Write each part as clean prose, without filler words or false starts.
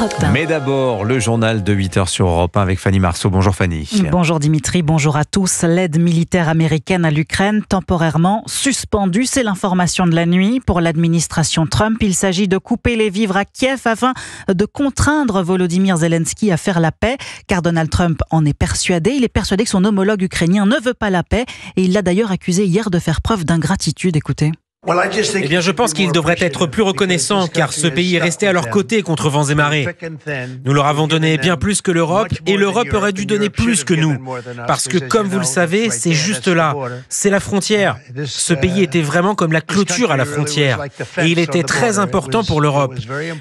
Europe 1. Mais d'abord, le journal de 8h sur Europe 1 avec Fanny Marceau. Bonjour Fanny. Bonjour Dimitri, bonjour à tous. L'aide militaire américaine à l'Ukraine temporairement suspendue. C'est l'information de la nuit. Pour l'administration Trump, il s'agit de couper les vivres à Kiev afin de contraindre Volodymyr Zelensky à faire la paix. Car Donald Trump en est persuadé. Il est persuadé que son homologue ukrainien ne veut pas la paix. Et il l'a d'ailleurs accusé hier de faire preuve d'ingratitude. Écoutez. Eh bien, je pense qu'ils devraient être plus reconnaissants car ce pays est resté à leur côté contre vents et marées. Nous leur avons donné bien plus que l'Europe et l'Europe aurait dû donner plus que nous. Parce que, comme vous le savez, c'est juste là. C'est la frontière. Ce pays était vraiment comme la clôture à la frontière. Et il était très important pour l'Europe.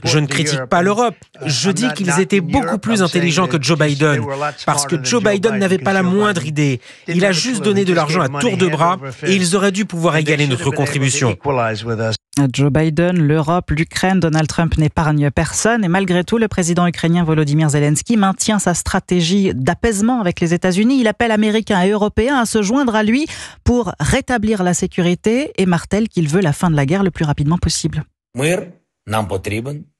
Je ne critique pas l'Europe. Je dis qu'ils étaient beaucoup plus intelligents que Joe Biden. Parce que Joe Biden n'avait pas la moindre idée. Il a juste donné de l'argent à tour de bras et ils auraient dû pouvoir égaler notre contribution. Joe Biden, l'Europe, l'Ukraine, Donald Trump n'épargne personne et malgré tout, le président ukrainien Volodymyr Zelensky maintient sa stratégie d'apaisement avec les États-Unis. Il appelle Américains et Européens à se joindre à lui pour rétablir la sécurité et martèle qu'il veut la fin de la guerre le plus rapidement possible.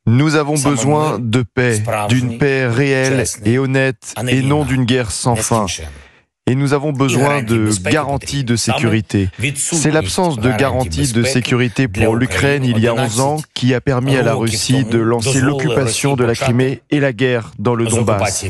Nous avons besoin de paix, d'une paix réelle et honnête et non d'une guerre sans fin. Et nous avons besoin de garanties de sécurité. C'est l'absence de garanties de sécurité pour l'Ukraine il y a 11 ans qui a permis à la Russie de lancer l'occupation de la Crimée et la guerre dans le Donbass.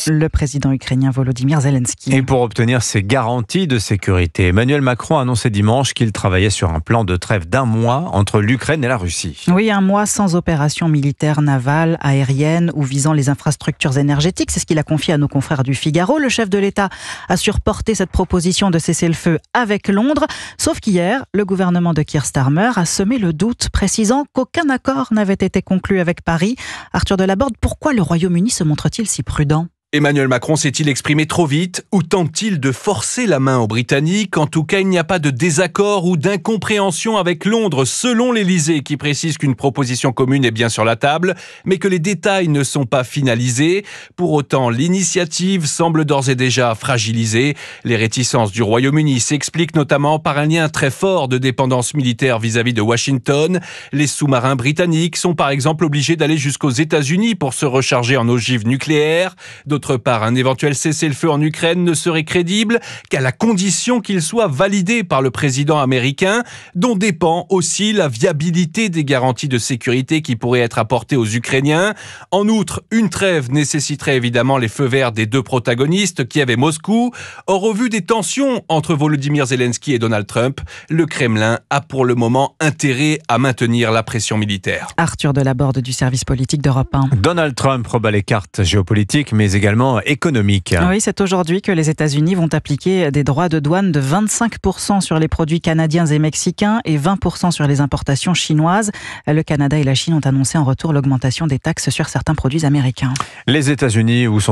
Le président ukrainien Volodymyr Zelensky. Et pour obtenir ces garanties de sécurité, Emmanuel Macron a annoncé dimanche qu'il travaillait sur un plan de trêve d'1 mois entre l'Ukraine et la Russie. Oui, 1 mois sans opération militaire, navale, aérienne ou visant les infrastructures énergétiques. C'est ce qu'il a confié à nos confrères du Figaro. Le chef de l'État a surporté cette proposition de cessez-le-feu avec Londres. Sauf qu'hier, le gouvernement de Keir Starmer a semé le doute, précisant qu'aucun accord n'avait été conclu avec Paris. Arthur Delaborde, pourquoi le Royaume-Uni se montre-t-il si prudent ? Emmanuel Macron s'est-il exprimé trop vite ou tente-t-il de forcer la main aux Britanniques ? En tout cas, il n'y a pas de désaccord ou d'incompréhension avec Londres, selon l'Élysée, qui précise qu'une proposition commune est bien sur la table, mais que les détails ne sont pas finalisés. Pour autant, l'initiative semble d'ores et déjà fragilisée. Les réticences du Royaume-Uni s'expliquent notamment par un lien très fort de dépendance militaire vis-à-vis de Washington. Les sous-marins britanniques sont par exemple obligés d'aller jusqu'aux États-Unis pour se recharger en ogive nucléaire. D'autre part, un éventuel cessez-le-feu en Ukraine ne serait crédible qu'à la condition qu'il soit validé par le président américain, dont dépend aussi la viabilité des garanties de sécurité qui pourraient être apportées aux Ukrainiens. En outre, une trêve nécessiterait évidemment les feux verts des deux protagonistes, Kiev et Moscou. Or, au vu des tensions entre Volodymyr Zelensky et Donald Trump, le Kremlin a pour le moment intérêt à maintenir la pression militaire. Arthur Delaborde du service politique d'Europe 1. Donald Trump rebat les cartes géopolitiques, mais également économiques. Oui, c'est aujourd'hui que les États-Unis vont appliquer des droits de douane de 25% sur les produits canadiens et mexicains et 20% sur les importations chinoises. Le Canada et la Chine ont annoncé en retour l'augmentation des taxes sur certains produits américains. Les États-Unis, où est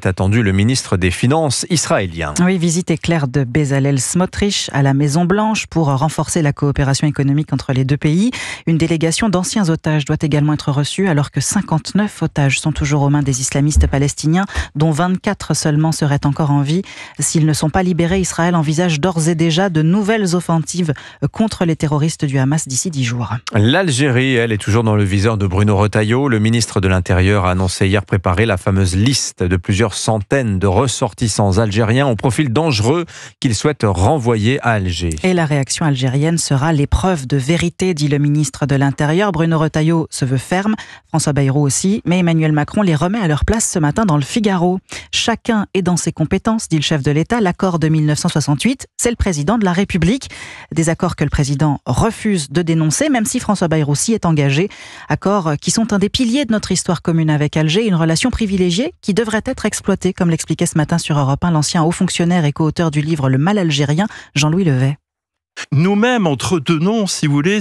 attendu le ministre des Finances israélien. Oui, visite éclair de Bezalel Smotrich à la Maison-Blanche pour renforcer la coopération économique entre les deux pays. Une délégation d'anciens otages doit également être reçue alors que 59 otages sont toujours aux mains des islamistes palestiniens, dont 24 seulement seraient encore en vie. S'ils ne sont pas libérés, Israël envisage d'ores et déjà de nouvelles offensives contre les terroristes du Hamas d'ici 10 jours. L'Algérie, elle, est toujours dans le viseur de Bruno Retailleau. Le ministre de l'Intérieur a annoncé hier préparer la fameuse liste de plusieurs centaines de ressortissants algériens au profil dangereux qu'il souhaite renvoyer à Alger. Et la réaction algérienne sera l'épreuve de vérité, dit le ministre de l'Intérieur. Bruno Retailleau se veut ferme, François Bayrou aussi, mais Emmanuel Macron les remet à leur place ce matin dans le Figaro. Chacun est dans ses compétences, dit le chef de l'État. L'accord de 1968, c'est le président de la République. Des accords que le président refuse de dénoncer, même si François Bayrou s'y est engagé. Accords qui sont un des piliers de notre histoire commune avec Alger, une relation privilégiée qui devrait être exploitée, comme l'expliquait ce matin sur Europe 1 l'ancien haut fonctionnaire et co-auteur du livre Le mal algérien, Jean-Louis Levet. Nous-mêmes entretenons, si vous voulez,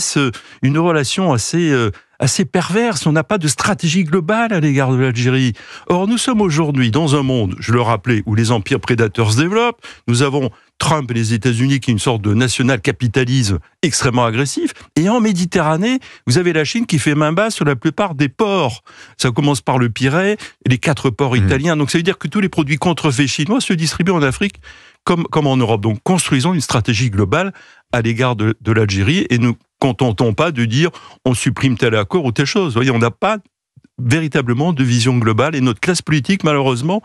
une relation assez perverse. On n'a pas de stratégie globale à l'égard de l'Algérie. Or, nous sommes aujourd'hui dans un monde, je le rappelais, où les empires prédateurs se développent. Nous avons Trump et les États-Unis qui est une sorte de national-capitalisme extrêmement agressif. Et en Méditerranée, vous avez la Chine qui fait main basse sur la plupart des ports. Ça commence par le Pirée et les 4 ports italiens. Donc ça veut dire que tous les produits contrefaits chinois se distribuent en Afrique comme en Europe. Donc construisons une stratégie globale à l'égard de l'Algérie et nous contentons pas de dire on supprime tel accord ou telle chose. Vous voyez, on n'a pas véritablement de vision globale et notre classe politique, malheureusement,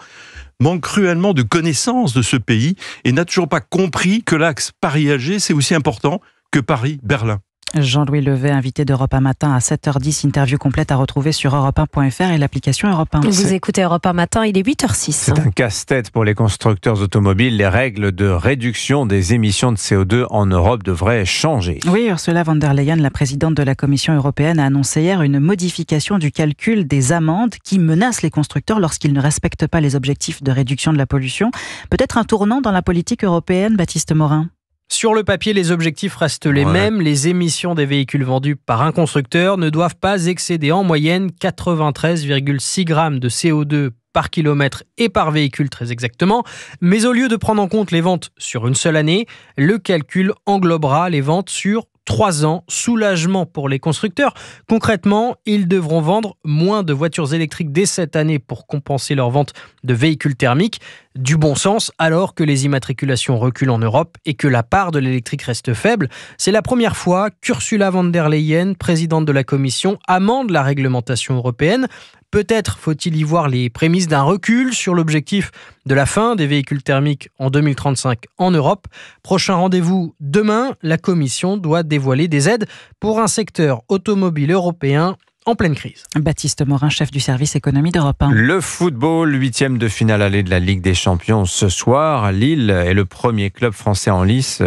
manque cruellement de connaissance de ce pays et n'a toujours pas compris que l'axe Paris-Alger, c'est aussi important que Paris-Berlin. Jean-Louis Levet, invité d'Europe 1 Matin à 7h10, interview complète à retrouver sur europe1.fr et l'application Europe 1. Vous écoutez Europe 1 Matin, il est 8h06. C'est un casse-tête pour les constructeurs automobiles. Les règles de réduction des émissions de CO2 en Europe devraient changer. Oui, Ursula von der Leyen, la présidente de la Commission européenne, a annoncé hier une modification du calcul des amendes qui menacent les constructeurs lorsqu'ils ne respectent pas les objectifs de réduction de la pollution. Peut-être un tournant dans la politique européenne, Baptiste Morin? Sur le papier, les objectifs restent les mêmes. Les émissions des véhicules vendus par un constructeur ne doivent pas excéder en moyenne 93,6 grammes de CO2 par kilomètre et par véhicule très exactement. Mais au lieu de prendre en compte les ventes sur une seule année, le calcul englobera les ventes sur 3 ans, soulagement pour les constructeurs. Concrètement, ils devront vendre moins de voitures électriques dès cette année pour compenser leur vente de véhicules thermiques. Du bon sens, alors que les immatriculations reculent en Europe et que la part de l'électrique reste faible. C'est la première fois qu'Ursula von der Leyen, présidente de la Commission, amende la réglementation européenne. Peut-être faut-il y voir les prémices d'un recul sur l'objectif de la fin des véhicules thermiques en 2035 en Europe. Prochain rendez-vous demain, la Commission doit dévoiler des aides pour un secteur automobile européen en pleine crise. Baptiste Morin, chef du service économie d'Europe 1. Le football, 8e de finale aller de la Ligue des Champions ce soir. Lille est le premier club français en lice.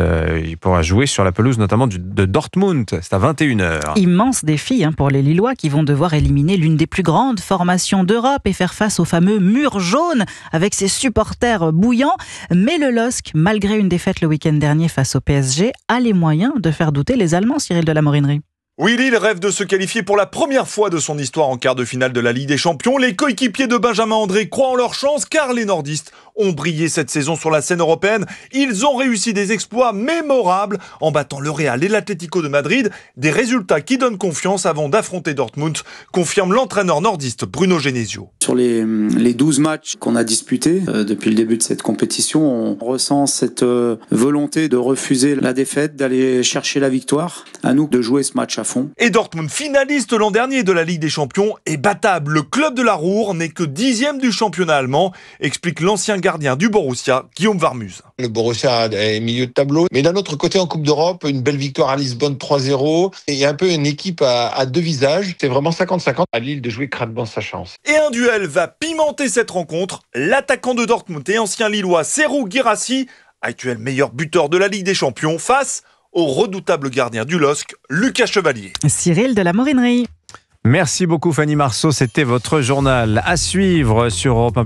Il pourra jouer sur la pelouse notamment de Dortmund. C'est à 21h. Immense défi pour les Lillois qui vont devoir éliminer l'une des plus grandes formations d'Europe et faire face au fameux mur jaune avec ses supporters bouillants. Mais le LOSC, malgré une défaite le week-end dernier face au PSG, a les moyens de faire douter les Allemands, Cyril de la Morinerie. Oui, Lille rêve de se qualifier pour la première fois de son histoire en quart de finale de la Ligue des Champions. Les coéquipiers de Benjamin André croient en leur chance car les nordistes ont brillé cette saison sur la scène européenne. Ils ont réussi des exploits mémorables en battant le Real et l'Atlético de Madrid. Des résultats qui donnent confiance avant d'affronter Dortmund, confirme l'entraîneur nordiste Bruno Genesio. Sur les 12 matchs qu'on a disputés depuis le début de cette compétition, on ressent cette volonté de refuser la défaite, d'aller chercher la victoire. À nous de jouer ce match à fond. Et Dortmund, finaliste l'an dernier de la Ligue des Champions, est battable. Le club de la Ruhr n'est que 10e du championnat allemand, explique l'ancien gardien du Borussia, Guillaume Varmuse. Le Borussia est milieu de tableau. Mais d'un autre côté, en Coupe d'Europe, une belle victoire à Lisbonne 3-0. Et il y a un peu une équipe à deux visages. C'est vraiment 50-50 à Lille de jouer crânement sa chance. Et un duel va pimenter cette rencontre. L'attaquant de Dortmund et ancien Lillois Serhou Guirassy, actuel meilleur buteur de la Ligue des Champions, face au redoutable gardien du LOSC, Lucas Chevalier. Cyril de la Morinerie. Merci beaucoup Fanny Marceau, c'était votre journal. À suivre sur Europe 1.